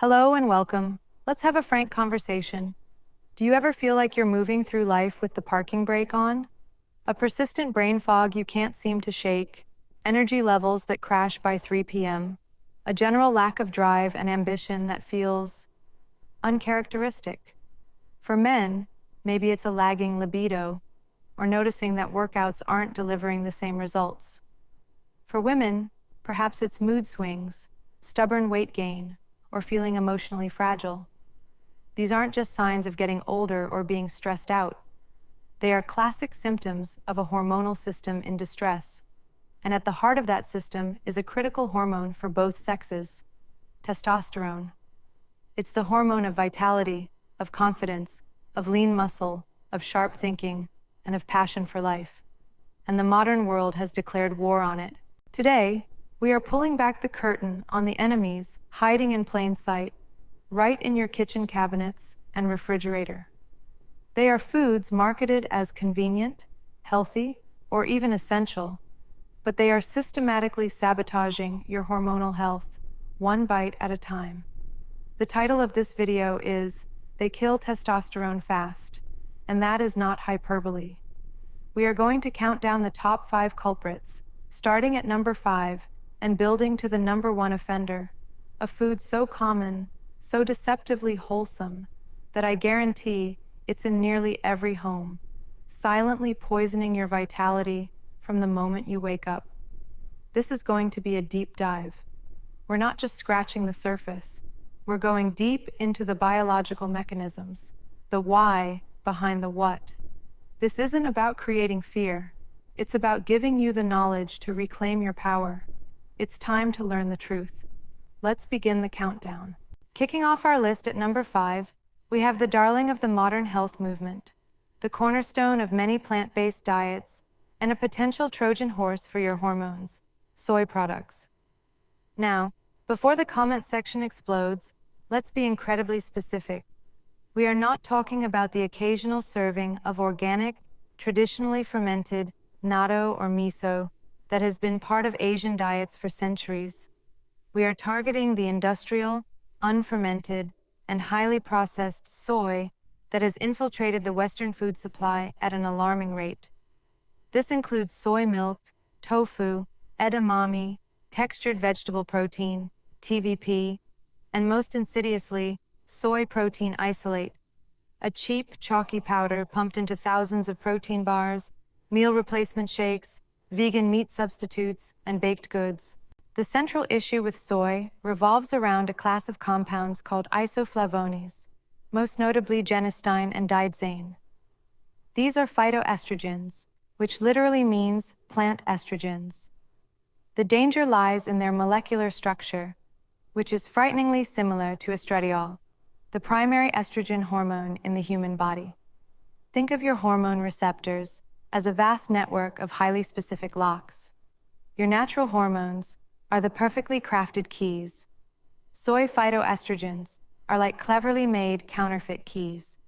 Hello and welcome. Let's have a frank conversation. Do you ever feel like you're moving through life with the parking brake on? A persistent brain fog you can't seem to shake, energy levels that crash by 3 p.m., a general lack of drive and ambition that feels uncharacteristic. For men, maybe it's a lagging libido, or noticing that workouts aren't delivering the same results. For women, perhaps it's mood swings, stubborn weight gain, or feeling emotionally fragile. These aren't just signs of getting older or being stressed out. They are classic symptoms of a hormonal system in distress. And at the heart of that system is a critical hormone for both sexes: testosterone. It's the hormone of vitality, of confidence, of lean muscle, of sharp thinking, and of passion for life. And the modern world has declared war on it. Today, we are pulling back the curtain on the enemies hiding in plain sight, right in your kitchen cabinets and refrigerator. They are foods marketed as convenient, healthy, or even essential, but they are systematically sabotaging your hormonal health, one bite at a time. The title of this video is "They Kill Testosterone Fast," and that is not hyperbole. We are going to count down the top 5 culprits, starting at number 5 and building to the number 1 offender, a food so common, so deceptively wholesome, that I guarantee it's in nearly every home, silently poisoning your vitality from the moment you wake up. This is going to be a deep dive. We're not just scratching the surface. We're going deep into the biological mechanisms, the why behind the what. This isn't about creating fear. It's about giving you the knowledge to reclaim your power. It's time to learn the truth. Let's begin the countdown. Kicking off our list at number 5, we have the darling of the modern health movement, the cornerstone of many plant-based diets, and a potential Trojan horse for your hormones: soy products. Now, before the comment section explodes, let's be incredibly specific. We are not talking about the occasional serving of organic, traditionally fermented natto or miso that has been part of Asian diets for centuries. We are targeting the industrial, unfermented, and highly processed soy that has infiltrated the Western food supply at an alarming rate. This includes soy milk, tofu, edamame, textured vegetable protein, TVP, and most insidiously, soy protein isolate, a cheap, chalky powder pumped into thousands of protein bars, meal replacement shakes, vegan meat substitutes, and baked goods. The central issue with soy revolves around a class of compounds called isoflavones, most notably genistein and didzane. These are phytoestrogens, which literally means plant estrogens. The danger lies in their molecular structure, which is frighteningly similar to estradiol, the primary estrogen hormone in the human body. Think of your hormone receptors as a vast network of highly specific locks. Your natural hormones are the perfectly crafted keys. Soy phytoestrogens are like cleverly made counterfeit keys.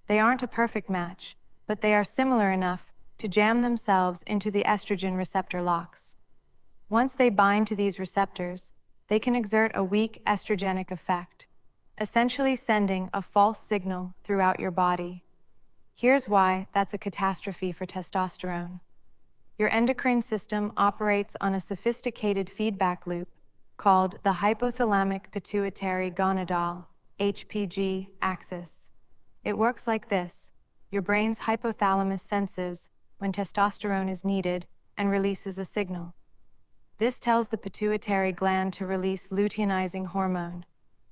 They aren't a perfect match, but they are similar enough to jam themselves into the estrogen receptor locks. Once they bind to these receptors, they can exert a weak estrogenic effect, essentially sending a false signal throughout your body. Here's why that's a catastrophe for testosterone. Your endocrine system operates on a sophisticated feedback loop called the hypothalamic pituitary gonadal (HPG) axis. It works like this. Your brain's hypothalamus senses when testosterone is needed and releases a signal. This tells the pituitary gland to release luteinizing hormone,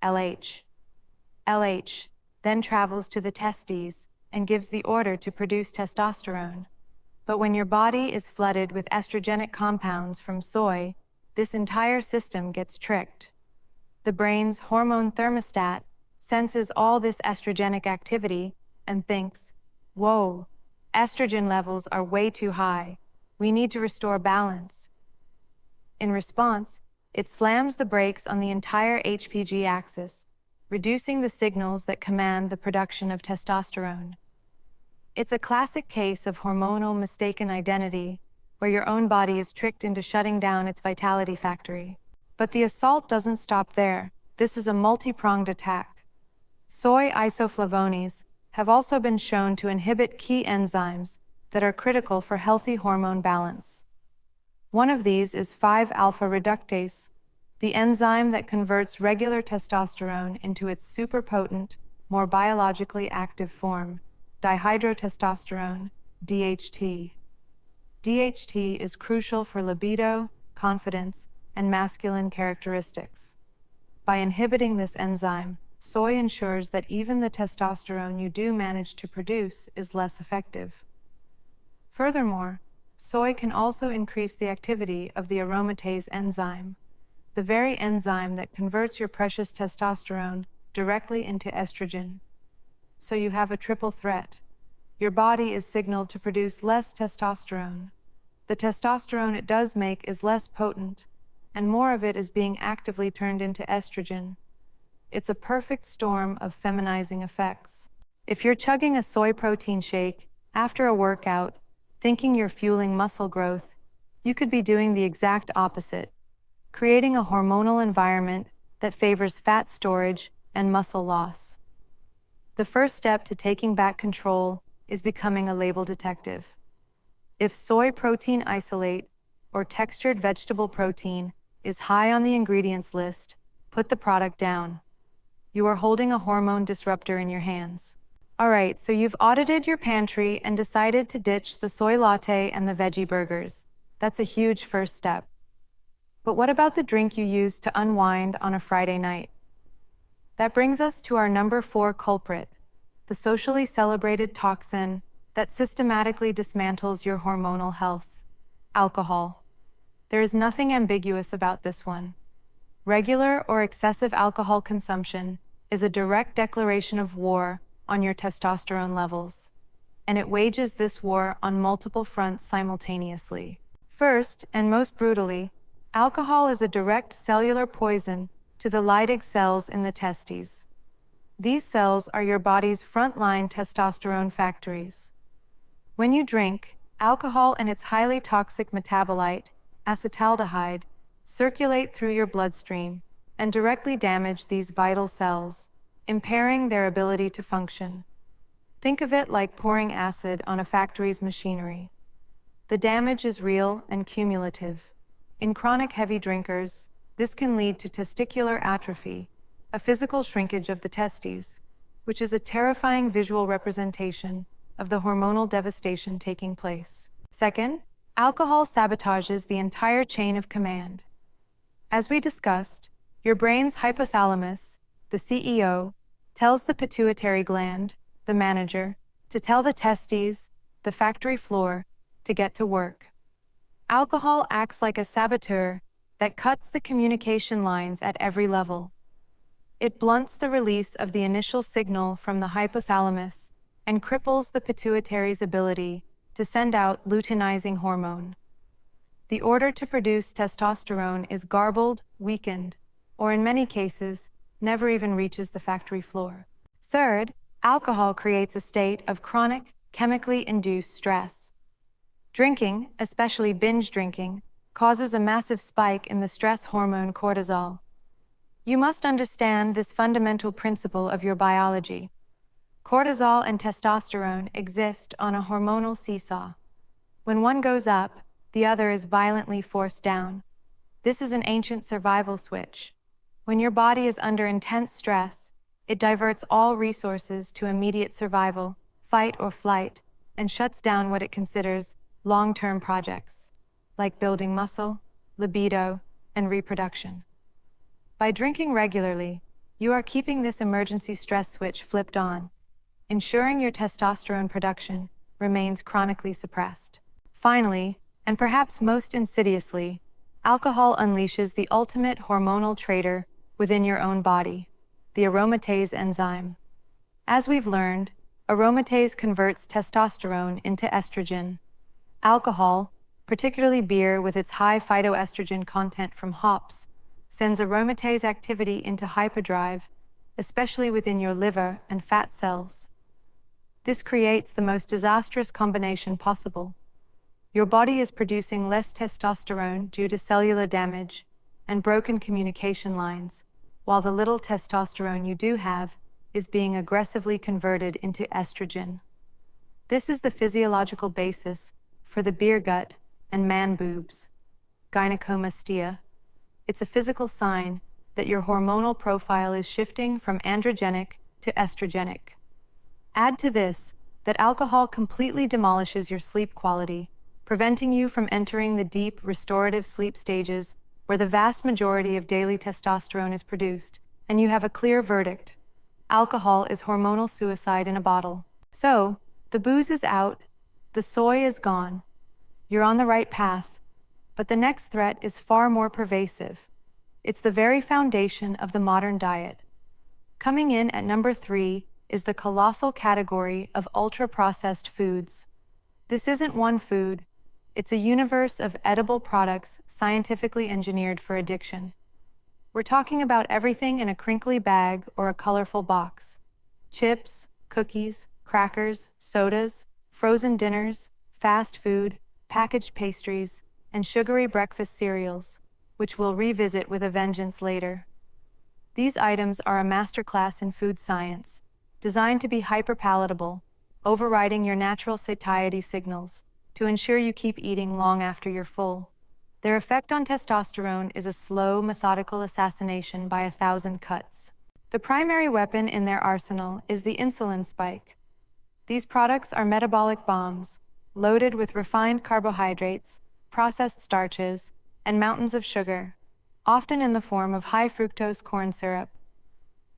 LH. LH then travels to the testes and gives the order to produce testosterone. But when your body is flooded with estrogenic compounds from soy, this entire system gets tricked. The brain's hormone thermostat senses all this estrogenic activity and thinks, "Whoa, estrogen levels are way too high. We need to restore balance." In response, it slams the brakes on the entire HPG axis, reducing the signals that command the production of testosterone. It's a classic case of hormonal mistaken identity, where your own body is tricked into shutting down its vitality factory. But the assault doesn't stop there. This is a multi-pronged attack. Soy isoflavones have also been shown to inhibit key enzymes that are critical for healthy hormone balance. One of these is 5-alpha reductase, the enzyme that converts regular testosterone into its superpotent, more biologically active form, dihydrotestosterone, DHT. DHT is crucial for libido, confidence, and masculine characteristics. By inhibiting this enzyme, soy ensures that even the testosterone you do manage to produce is less effective. Furthermore, soy can also increase the activity of the aromatase enzyme, the very enzyme that converts your precious testosterone directly into estrogen. So you have a triple threat. Your body is signaled to produce less testosterone. The testosterone it does make is less potent, and more of it is being actively turned into estrogen. It's a perfect storm of feminizing effects. If you're chugging a soy protein shake after a workout, thinking you're fueling muscle growth, you could be doing the exact opposite, creating a hormonal environment that favors fat storage and muscle loss. The first step to taking back control is becoming a label detective. If soy protein isolate or textured vegetable protein is high on the ingredients list, put the product down. You are holding a hormone disruptor in your hands. Alright, so you've audited your pantry and decided to ditch the soy latte and the veggie burgers. That's a huge first step. But what about the drink you use to unwind on a Friday night? That brings us to our number 4 culprit, the socially celebrated toxin that systematically dismantles your hormonal health: alcohol. There is nothing ambiguous about this one. Regular or excessive alcohol consumption is a direct declaration of war on your testosterone levels, and it wages this war on multiple fronts simultaneously. First, and most brutally, alcohol is a direct cellular poison to the Leydig cells in the testes. These cells are your body's frontline testosterone factories. When you drink, alcohol and its highly toxic metabolite, acetaldehyde, circulate through your bloodstream and directly damage these vital cells, impairing their ability to function. Think of it like pouring acid on a factory's machinery. The damage is real and cumulative. In chronic heavy drinkers, this can lead to testicular atrophy, a physical shrinkage of the testes, which is a terrifying visual representation of the hormonal devastation taking place. Second, alcohol sabotages the entire chain of command. As we discussed, your brain's hypothalamus, the CEO, tells the pituitary gland, the manager, to tell the testes, the factory floor, to get to work. Alcohol acts like a saboteur that cuts the communication lines at every level. It blunts the release of the initial signal from the hypothalamus and cripples the pituitary's ability to send out luteinizing hormone. The order to produce testosterone is garbled, weakened, or in many cases, never even reaches the factory floor. Third, alcohol creates a state of chronic, chemically induced stress. Drinking, especially binge drinking, causes a massive spike in the stress hormone cortisol. You must understand this fundamental principle of your biology. Cortisol and testosterone exist on a hormonal seesaw. When one goes up, the other is violently forced down. This is an ancient survival switch. When your body is under intense stress, it diverts all resources to immediate survival, fight or flight, and shuts down what it considers long-term projects, like building muscle, libido, and reproduction. By drinking regularly, you are keeping this emergency stress switch flipped on, ensuring your testosterone production remains chronically suppressed. Finally, and perhaps most insidiously, alcohol unleashes the ultimate hormonal traitor within your own body, the aromatase enzyme. As we've learned, aromatase converts testosterone into estrogen. Alcohol, particularly beer with its high phytoestrogen content from hops, sends aromatase activity into hyperdrive, especially within your liver and fat cells. This creates the most disastrous combination possible. Your body is producing less testosterone due to cellular damage and broken communication lines, while the little testosterone you do have is being aggressively converted into estrogen. This is the physiological basis for the beer gut and man boobs, gynecomastia. It's a physical sign that your hormonal profile is shifting from androgenic to estrogenic. Add to this that alcohol completely demolishes your sleep quality, preventing you from entering the deep, restorative sleep stages where the vast majority of daily testosterone is produced, and you have a clear verdict. Alcohol is hormonal suicide in a bottle. So, the booze is out, the soy is gone. You're on the right path, but the next threat is far more pervasive. It's the very foundation of the modern diet. Coming in at number 3 is the colossal category of ultra-processed foods. This isn't one food, it's a universe of edible products scientifically engineered for addiction. We're talking about everything in a crinkly bag or a colorful box. Chips, cookies, crackers, sodas, frozen dinners, fast food, packaged pastries, and sugary breakfast cereals, which we'll revisit with a vengeance later. These items are a masterclass in food science, designed to be hyperpalatable, overriding your natural satiety signals to ensure you keep eating long after you're full. Their effect on testosterone is a slow, methodical assassination by 1,000 cuts. The primary weapon in their arsenal is the insulin spike. These products are metabolic bombs, loaded with refined carbohydrates, processed starches, and mountains of sugar, often in the form of high-fructose corn syrup.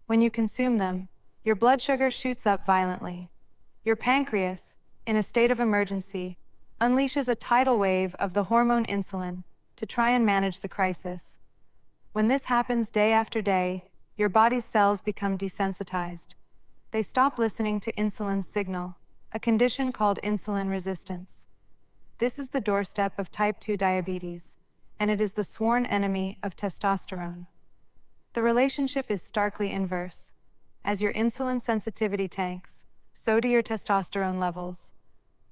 When you consume them, your blood sugar shoots up violently. Your pancreas, in a state of emergency, unleashes a tidal wave of the hormone insulin to try and manage the crisis. When this happens day after day, your body's cells become desensitized. They stop listening to insulin's signal, a condition called insulin resistance. This is the doorstep of type 2 diabetes, and it is the sworn enemy of testosterone. The relationship is starkly inverse. As your insulin sensitivity tanks, so do your testosterone levels.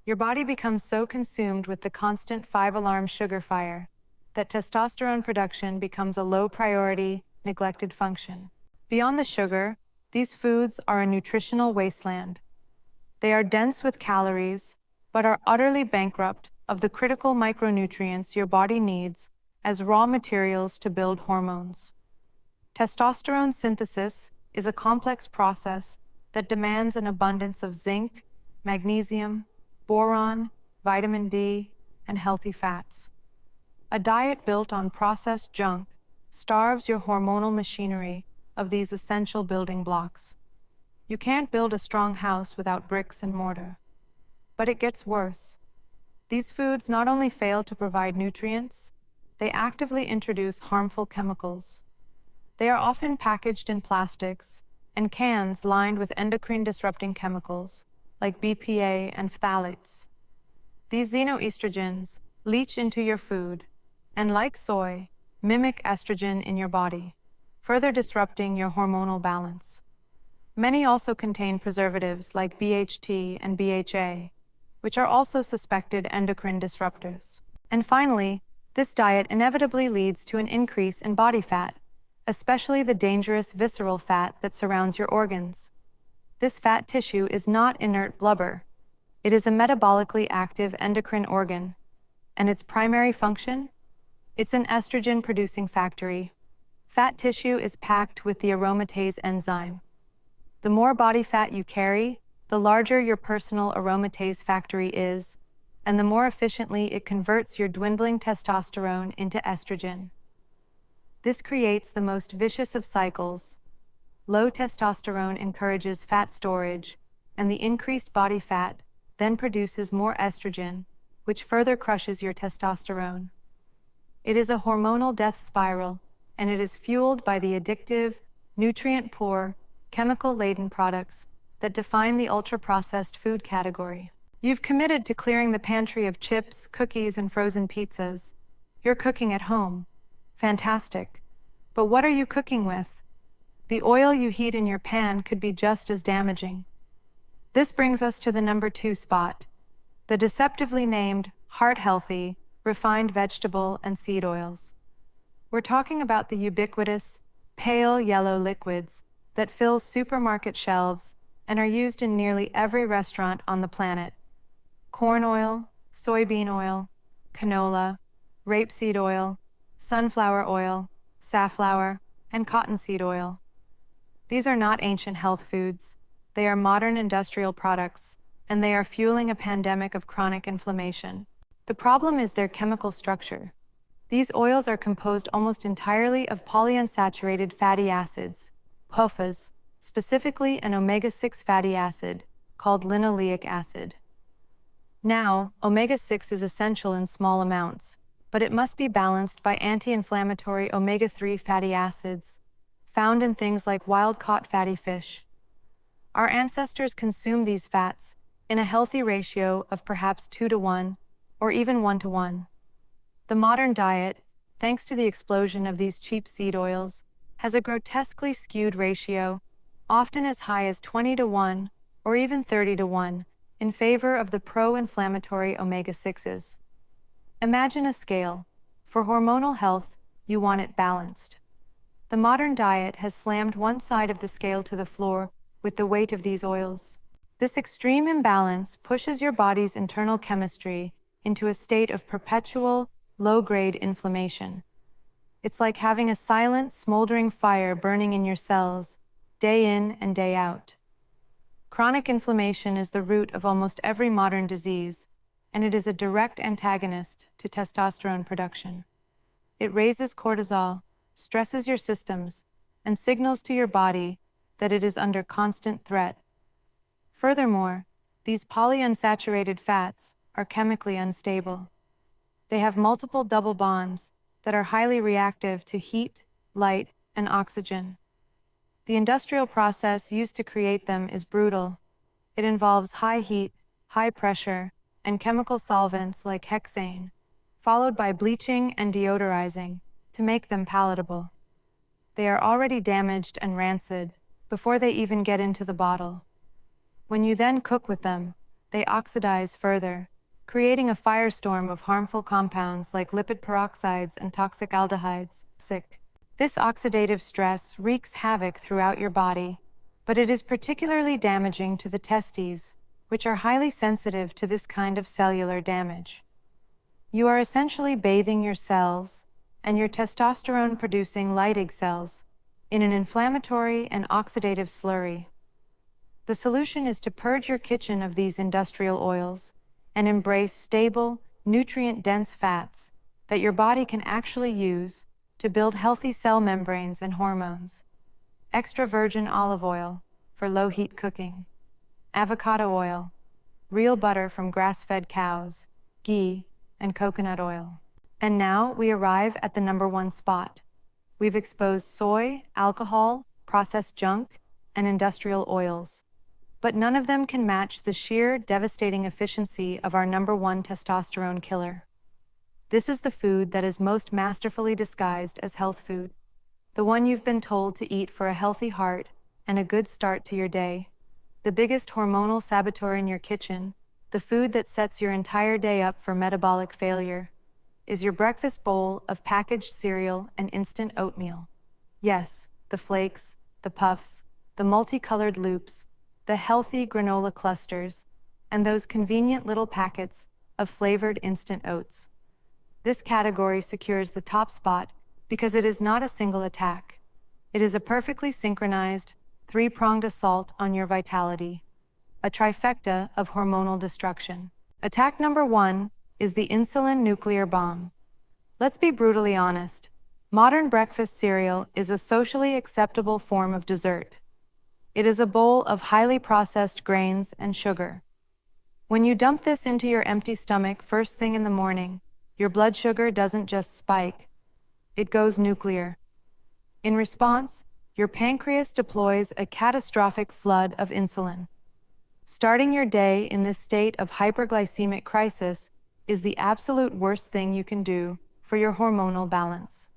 Your body becomes so consumed with the constant 5-alarm sugar fire that testosterone production becomes a low-priority, neglected function. Beyond the sugar, these foods are a nutritional wasteland. They are dense with calories, but are utterly bankrupt of the critical micronutrients your body needs as raw materials to build hormones. Testosterone synthesis is a complex process that demands an abundance of zinc, magnesium, boron, vitamin D, and healthy fats. A diet built on processed junk starves your hormonal machinery of these essential building blocks. You can't build a strong house without bricks and mortar. But it gets worse. These foods not only fail to provide nutrients, they actively introduce harmful chemicals. They are often packaged in plastics and cans lined with endocrine-disrupting chemicals like BPA and phthalates. These xenoestrogens leach into your food and, like soy, mimic estrogen in your body, further disrupting your hormonal balance. Many also contain preservatives like BHT and BHA, which are also suspected endocrine disruptors. And finally, this diet inevitably leads to an increase in body fat, especially the dangerous visceral fat that surrounds your organs. This fat tissue is not inert blubber. It is a metabolically active endocrine organ, and its primary function? It's an estrogen-producing factory. Fat tissue is packed with the aromatase enzyme. The more body fat you carry, the larger your personal aromatase factory is, and the more efficiently it converts your dwindling testosterone into estrogen. This creates the most vicious of cycles. Low testosterone encourages fat storage, and the increased body fat then produces more estrogen, which further crushes your testosterone. It is a hormonal death spiral, and it is fueled by the addictive, nutrient-poor, chemical-laden products that define the ultra-processed food category. You've committed to clearing the pantry of chips, cookies, and frozen pizzas. You're cooking at home. Fantastic. But what are you cooking with? The oil you heat in your pan could be just as damaging. This brings us to the number 2 spot, the deceptively named heart-healthy, refined vegetable and seed oils. We're talking about the ubiquitous pale yellow liquids that fill supermarket shelves and are used in nearly every restaurant on the planet. Corn oil, soybean oil, canola, rapeseed oil, sunflower oil, safflower, and cottonseed oil. These are not ancient health foods. They are modern industrial products, and they are fueling a pandemic of chronic inflammation. The problem is their chemical structure. These oils are composed almost entirely of polyunsaturated fatty acids, POFAs, specifically an omega-6 fatty acid called linoleic acid. Now, omega-6 is essential in small amounts, but it must be balanced by anti-inflammatory omega-3 fatty acids, found in things like wild-caught fatty fish. Our ancestors consumed these fats in a healthy ratio of perhaps 2-to-1, or even 1-to-1. The modern diet, thanks to the explosion of these cheap seed oils, has a grotesquely skewed ratio, often as high as 20-to-1 or even 30-to-1, in favor of the pro-inflammatory omega-6s. Imagine a scale. For hormonal health, you want it balanced. The modern diet has slammed one side of the scale to the floor with the weight of these oils. This extreme imbalance pushes your body's internal chemistry into a state of perpetual, low-grade inflammation. It's like having a silent, smoldering fire burning in your cells, day in and day out. Chronic inflammation is the root of almost every modern disease, and it is a direct antagonist to testosterone production. It raises cortisol, stresses your systems, and signals to your body that it is under constant threat. Furthermore, these polyunsaturated fats are chemically unstable. They have multiple double bonds that are highly reactive to heat, light, and oxygen. The industrial process used to create them is brutal. It involves high heat, high pressure, and chemical solvents like hexane, followed by bleaching and deodorizing to make them palatable. They are already damaged and rancid before they even get into the bottle. When you then cook with them, they oxidize further, creating a firestorm of harmful compounds like lipid peroxides and toxic aldehydes. This oxidative stress wreaks havoc throughout your body, but it is particularly damaging to the testes, which are highly sensitive to this kind of cellular damage. You are essentially bathing your cells and your testosterone-producing Leydig cells in an inflammatory and oxidative slurry. The solution is to purge your kitchen of these industrial oils and embrace stable, nutrient-dense fats that your body can actually use to build healthy cell membranes and hormones. Extra virgin olive oil for low-heat cooking, avocado oil, real butter from grass-fed cows, ghee, and coconut oil. And now we arrive at the number one spot. We've exposed soy, alcohol, processed junk, and industrial oils. But none of them can match the sheer, devastating efficiency of our number one testosterone killer. This is the food that is most masterfully disguised as health food, the one you've been told to eat for a healthy heart and a good start to your day. The biggest hormonal saboteur in your kitchen, the food that sets your entire day up for metabolic failure, is your breakfast bowl of packaged cereal and instant oatmeal. Yes, the flakes, the puffs, the multicolored loops, the healthy granola clusters, and those convenient little packets of flavored instant oats. This category secures the top spot because it is not a single attack. It is a perfectly synchronized, three-pronged assault on your vitality, a trifecta of hormonal destruction. Attack number one is the insulin nuclear bomb. Let's be brutally honest. Modern breakfast cereal is a socially acceptable form of dessert. It is a bowl of highly processed grains and sugar. When you dump this into your empty stomach first thing in the morning, your blood sugar doesn't just spike, it goes nuclear. In response, your pancreas deploys a catastrophic flood of insulin. Starting your day in this state of hyperglycemic crisis is the absolute worst thing you can do for your hormonal balance.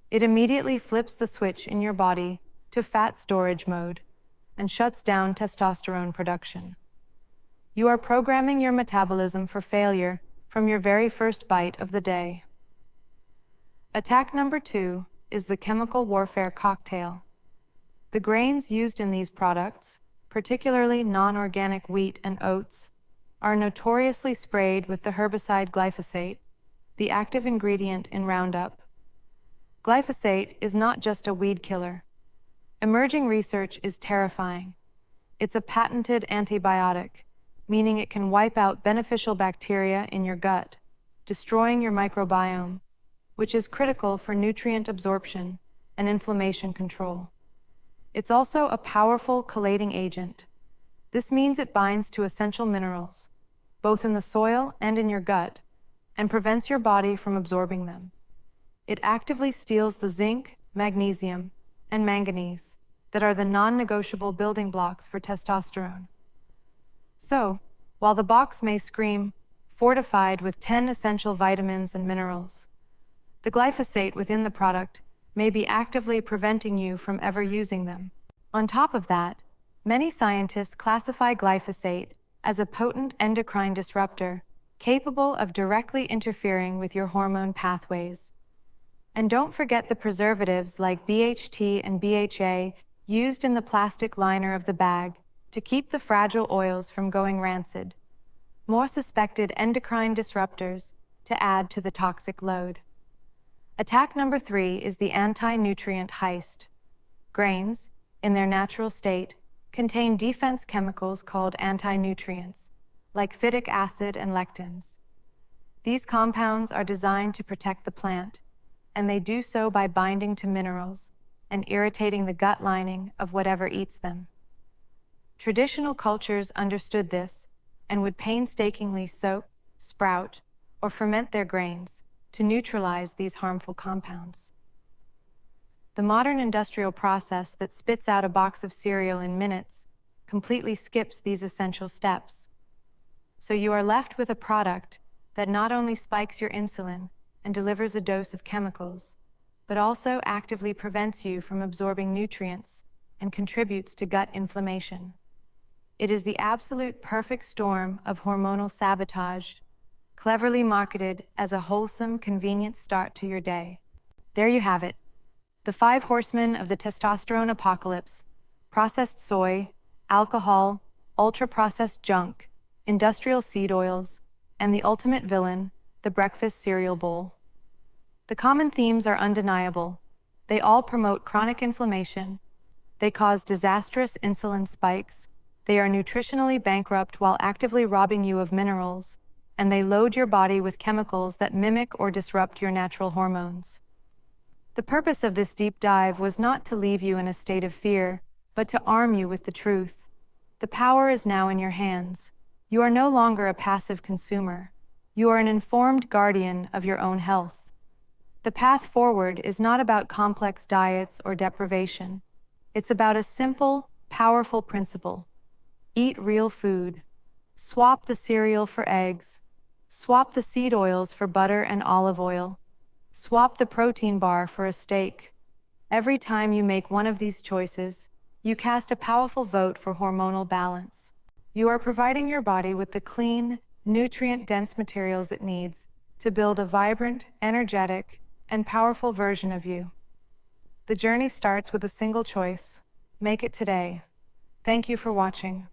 It immediately flips the switch in your body to fat storage mode and shuts down testosterone production. You are programming your metabolism for failure from your very first bite of the day. Attack number two is the chemical warfare cocktail. The grains used in these products, particularly non-organic wheat and oats, are notoriously sprayed with the herbicide glyphosate, the active ingredient in Roundup. Glyphosate is not just a weed killer. Emerging research is terrifying. It's a patented antibiotic, meaning it can wipe out beneficial bacteria in your gut, destroying your microbiome, which is critical for nutrient absorption and inflammation control. It's also a powerful chelating agent. This means it binds to essential minerals, both in the soil and in your gut, and prevents your body from absorbing them. It actively steals the zinc, magnesium, and manganese that are the non-negotiable building blocks for testosterone. So, while the box may scream, fortified with 10 essential vitamins and minerals, the glyphosate within the product may be actively preventing you from ever using them. On top of that, many scientists classify glyphosate as a potent endocrine disruptor capable of directly interfering with your hormone pathways. And don't forget the preservatives like BHT and BHA used in the plastic liner of the bag to keep the fragile oils from going rancid. More suspected endocrine disruptors to add to the toxic load. Attack number 3 is the anti-nutrient heist. Grains, in their natural state, contain defense chemicals called anti-nutrients, like phytic acid and lectins. These compounds are designed to protect the plant, and they do so by binding to minerals and irritating the gut lining of whatever eats them. Traditional cultures understood this and would painstakingly soak, sprout, or ferment their grains to neutralize these harmful compounds. The modern industrial process that spits out a box of cereal in minutes completely skips these essential steps. So you are left with a product that not only spikes your insulin and delivers a dose of chemicals, but also actively prevents you from absorbing nutrients and contributes to gut inflammation. It is the absolute perfect storm of hormonal sabotage, cleverly marketed as a wholesome, convenient start to your day. There you have it. The 5 horsemen of the testosterone apocalypse: processed soy, alcohol, ultra-processed junk, industrial seed oils, and the ultimate villain, the breakfast cereal bowl. The common themes are undeniable. They all promote chronic inflammation. They cause disastrous insulin spikes. They are nutritionally bankrupt while actively robbing you of minerals. And they load your body with chemicals that mimic or disrupt your natural hormones. The purpose of this deep dive was not to leave you in a state of fear, but to arm you with the truth. The power is now in your hands. You are no longer a passive consumer. You are an informed guardian of your own health. The path forward is not about complex diets or deprivation. It's about a simple, powerful principle. Eat real food. Swap the cereal for eggs. Swap the seed oils for butter and olive oil. Swap the protein bar for a steak. Every time you make one of these choices, you cast a powerful vote for hormonal balance. You are providing your body with the clean, nutrient-dense materials it needs to build a vibrant, energetic, and powerful version of you. The journey starts with a single choice. Make it today. Thank you for watching.